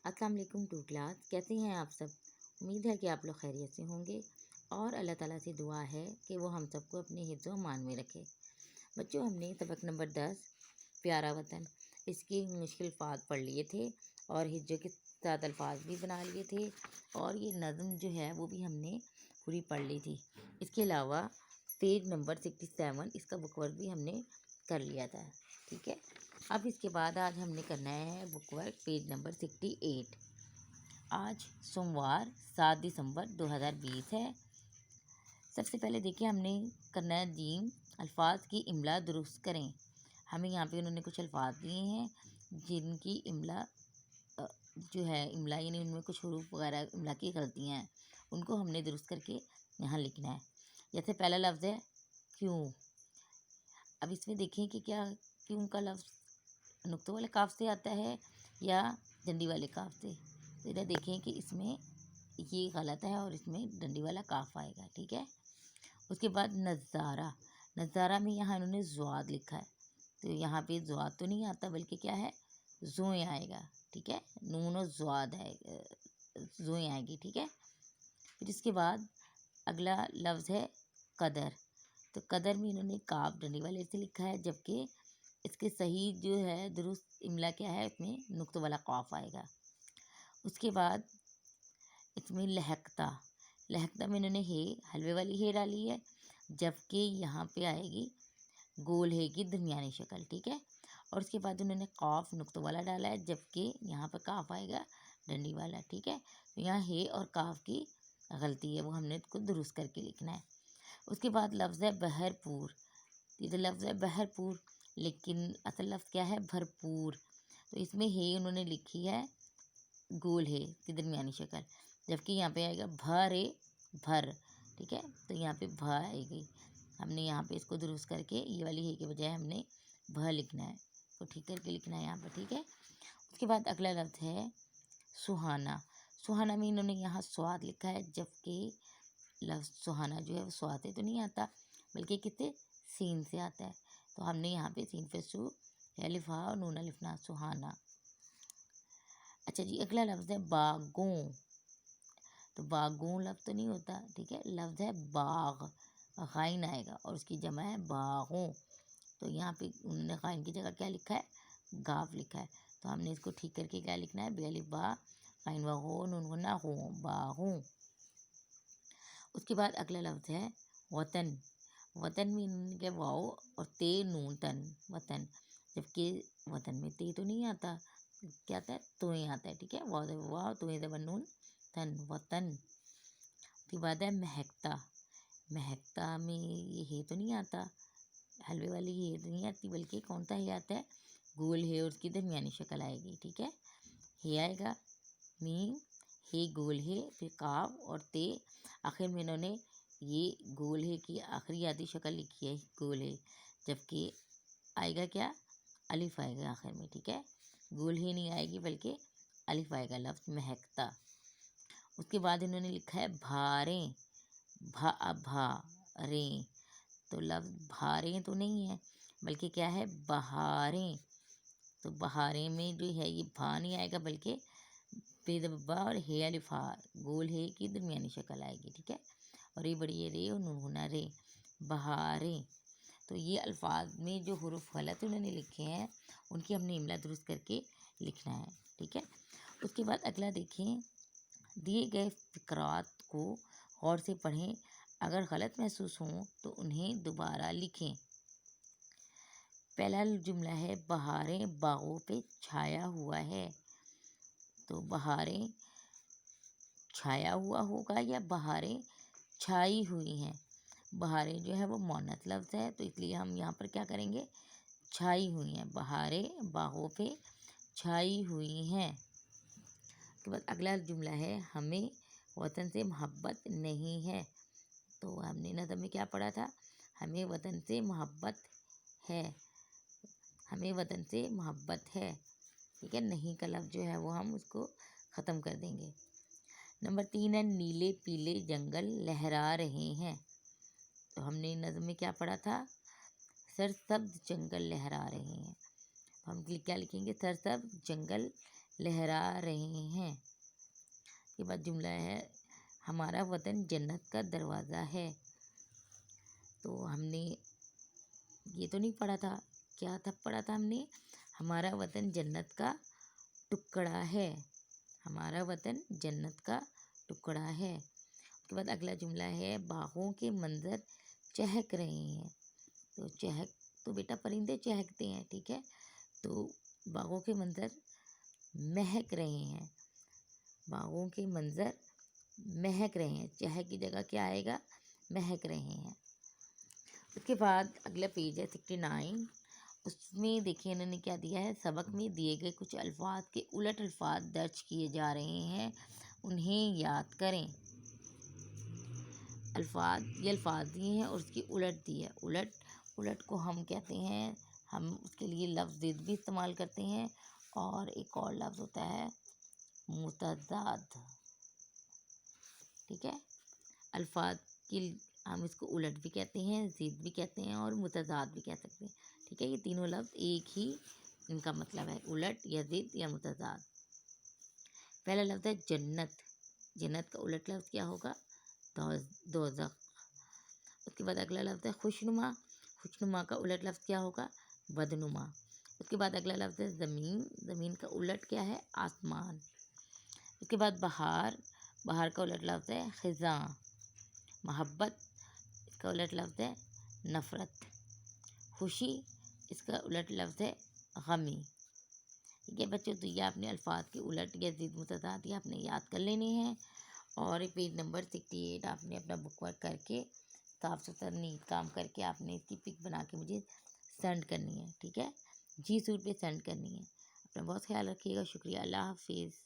السلام علیکم to class, کیسے ہیں آپ سب؟ امید ہے کہ آپ لوگ خیریت سے ہوں گے اور اللہ تعالیٰ سے دعا ہے کہ وہ ہم سب کو اپنے حفظ و امان میں رکھے۔ بچوں، ہم نے سبق نمبر 10 پیارا وطن اس کی مشکل الفاظ پڑھ لیے تھے اور ہجوں کے ساتھ الفاظ بھی بنا لیے تھے، اور یہ نظم جو ہے وہ بھی ہم نے پوری پڑھ لی تھی۔ اس کے علاوہ پیج نمبر 67 اس کا بک ورک بھی ہم نے کر لیا تھا، ٹھیک ہے۔ اب اس کے بعد آج ہم نے کرنا ہے بک ورک پیج نمبر 68۔ آج سوموار 7 دسمبر 2020 ہے۔ سب سے پہلے دیکھیں ہم نے کرنا ہے جیم الفاظ کی املا درست کریں۔ ہمیں یہاں پہ انہوں نے کچھ الفاظ دیے ہیں جن کی املا جو ہے املا یعنی ان میں کچھ حروف وغیرہ املا کی غلطیاں ہیں، ان کو ہم نے درست کر کے یہاں لکھنا ہے۔ جیسے پہلا لفظ ہے کیوں۔ اب اس میں دیکھیں کہ کیا کیوں کا لفظ نقطوں والے کاف سے آتا ہے یا ڈنڈی والے کاف سے۔ تو ادھر دیکھیں کہ اس میں یہ غلط ہے اور اس میں ڈنڈی والا کاف آئے گا، ٹھیک ہے۔ اس کے بعد نظارہ، نظارہ میں یہاں انہوں نے زواد لکھا ہے، تو یہاں پہ زواد تو نہیں آتا بلکہ کیا ہے زوئیں آئے گا، ٹھیک ہے، نون و زواد ہے، زوئیں آئے گی، ٹھیک ہے۔ پھر اس کے بعد اگلا لفظ ہے قدر، تو قدر میں انہوں نے کاف ڈنڈی والے سے لکھا ہے، جبکہ اس کے صحیح جو ہے درست املا کیا ہے، اس میں نقطوں والا قاف آئے گا۔ اس کے بعد اس میں لہکتا، لہکتا میں انہوں نے ہے حلوے والی ہے ڈالی ہے، جبکہ یہاں پہ آئے گی گول ہے کی درمیانی شکل، ٹھیک ہے۔ اور اس کے بعد انہوں نے قاف نقطوں والا ڈالا ہے، جبکہ یہاں پہ کاف آئے گا ڈنڈی والا، ٹھیک ہے۔ تو یہاں ہے اور کاف کی غلطی ہے، وہ ہم نے اس کو درست کر کے لکھنا ہے۔ اس کے بعد لفظ ہے بہرپور، یہ تو لفظ ہے بہرپور لیکن اصل لفظ کیا ہے بھرپور، تو اس میں ہے انہوں نے لکھی ہے گول ہے کی درمیانی شکل، جبکہ یہاں پہ آئے گا بھرے بھر، ٹھیک ہے۔ تو یہاں پہ بھ آئے گی، ہم نے یہاں پہ اس کو درست کر کے یہ والی ہے کے بجائے ہم نے بھ لکھنا ہے، تو ٹھیک کر کے لکھنا ہے یہاں پہ، ٹھیک ہے۔ اس کے بعد اگلا لفظ ہے سہانا، سہانا میں انہوں نے یہاں سواد لکھا ہے، جبکہ لفظ سہانا جو ہے وہ سواد سے تو نہیں آتا بلکہ کتنے سین سے آتا ہے، تو ہم نے یہاں پہ سین پہ سو الف ہا اور نون الف نا سہانا۔ اچھا جی، اگلا لفظ ہے باغوں، تو باغوں لفظ تو نہیں ہوتا، ٹھیک ہے، لفظ ہے باغ، غائن آئے گا اور اس کی جمع ہے باغوں، تو یہاں پہ انہوں نے غائن کی جگہ کیا لکھا ہے گاف لکھا ہے، تو ہم نے اس کو ٹھیک کر کے کیا لکھنا ہے بے الف با غائن و غو نون غنہ غوں باغوں۔ اس کے بعد اگلا لفظ ہے وطن، وطن میں انہوں نے کیا واؤ اور تے نون تن وطن، جبکہ وطن میں تے تو نہیں آتا، کیا آتا ہے توئیں آتا ہے، ٹھیک ہے، واؤ توئیں زبر نون تن وطن۔ اس کے بعد ہے مہکتا، مہکتا میں یہ ہے تو نہیں آتا، حلوے والی یہ تو نہیں آتی بلکہ کون سا ہے آتا ہے گول ہے اور اس کی درمیانی شکل آئے گی، ٹھیک ہے، ہے آئے گا میم ہے گول ہے پھر کاف اور تے، آخر میں انہوں نے یہ گول ہے کی آخری آدھی شکل لکھی ہے گول ہے، جبکہ آئے گا کیا الف آئے گا آخر میں، ٹھیک ہے، گول ہی نہیں آئے گی بلکہ الف آئے گا لفظ مہکتا۔ اس کے بعد انہوں نے لکھا ہے بھاریں، بھاریں، تو لفظ بھاریں تو نہیں ہے بلکہ کیا ہے بہاریں، تو بہاریں میں جو ہے یہ بھا نہیں آئے گا بلکہ پے با اور ہے الف ہا گول ہے کی درمیانی شکل آئے گی، ٹھیک ہے، اور یہ بڑی ہے رے اور نون ہونا رے بہاریں۔ تو یہ الفاظ میں جو حروف غلط انہوں نے لکھے ہیں ان کی ہم نے املا درست کر کے لکھنا ہے، ٹھیک ہے۔ اس کے بعد اگلا دیکھیں، دیے گئے فقرات کو غور سے پڑھیں، اگر غلط محسوس ہوں تو انہیں دوبارہ لکھیں۔ پہلا جملہ ہے بہاریں باغوں پہ چھایا ہوا ہے، تو بہاریں چھایا ہوا ہوگا یا بہاریں چھائی ہوئی ہیں، بہاریں جو ہے وہ مؤنث لفظ ہے تو اس لیے ہم یہاں پر کیا کریں گے چھائی ہوئی ہیں، بہاریں باغوں پہ چھائی ہوئی ہیں۔ اس کے بعد اگلا جملہ ہے ہمیں وطن سے محبت نہیں ہے، تو ہم نے نظم میں کیا پڑھا تھا ہمیں وطن سے محبت ہے، ہمیں وطن سے محبت ہے، ٹھیک ہے، نہیں کا لفظ جو ہے وہ ہم اس کو ختم کر دیں گے۔ نمبر 3 ہے نیلے پیلے جنگل لہرا رہے ہیں، تو ہم نے نظم میں کیا پڑھا تھا سرسبز جنگل لہرا رہے ہیں، ہم کیا لکھیں گے سرسبز جنگل لہرا رہے ہیں۔ کے بعد جملہ ہے ہمارا وطن جنت کا دروازہ ہے۔ تو ہم نے یہ تو نہیں پڑھا تھا، کیا تھا پڑھا تھا ہم نے؟ ہمارا وطن جنت کا ٹکڑا ہے، ہمارا وطن جنت کا ٹکڑا ہے۔ اس کے بعد اگلا جملہ ہے باغوں کے منظر چہک رہے ہیں۔ تو چہک تو بیٹا پرندے چہکتے ہیں، ٹھیک ہے، تو باغوں کے منظر مہک رہے ہیں، باغوں کے منظر مہک رہے ہیں، چہک کی جگہ کیا آئے گا؟ مہک رہے ہیں۔ اس کے بعد اگلا پیج ہے 69، اس میں دیکھیں انہوں نے کیا دیا ہے، سبق میں دیے گئے کچھ الفاظ کے الٹ الفاظ درج کیے جا رہے ہیں، انہیں یاد کریں۔ یہ الفاظ دیے ہیں اور اس کی الٹ دی ہے۔ الٹ کو ہم کہتے ہیں، ہم اس کے لیے لفظ ضد بھی استعمال کرتے ہیں، اور ایک اور لفظ ہوتا ہے متضاد، ٹھیک ہے۔ الفاظ کی ہم اس کو الٹ بھی کہتے ہیں، ضد بھی کہتے ہیں، اور متضاد بھی کہہ سکتے ہیں، ٹھیک ہے۔ یہ تینوں لفظ ایک ہی ان کا مطلب ہے، الٹ یا ضد یا متضاد۔ پہلا لفظ ہے جنت، جنت کا الٹ لفظ کیا ہوگا؟ دوزخ۔ اس کے بعد اگلا لفظ ہے خوشنما، خوشنما کا الٹ لفظ کیا ہوگا؟ بدنما۔ اس کے بعد اگلا لفظ ہے زمین، زمین کا الٹ کیا ہے؟ آسمان۔ اس کے بعد بہار، بہار کا الٹ لفظ ہے خزاں۔ محبت، اس کا الٹ لفظ ہے نفرت۔ خوشی، اس کا الٹ لفظ ہے غمی۔ ٹھیک ہے بچوں، تو یہ آپ نے الفاظ کے الٹ یا ضد متضاد یہ آپ نے یاد کر لینے ہیں، اور پیج نمبر 68 آپ نے اپنا بک ورک کر کے صاف ستھرا نیٹ کام کر کے آپ نے اس کی پک بنا کے مجھے سینڈ کرنی ہے، ٹھیک ہے، جی سوٹ پہ سینڈ کرنی ہے۔ اپنا بہت خیال رکھیے گا، شکریہ، اللہ حافظ۔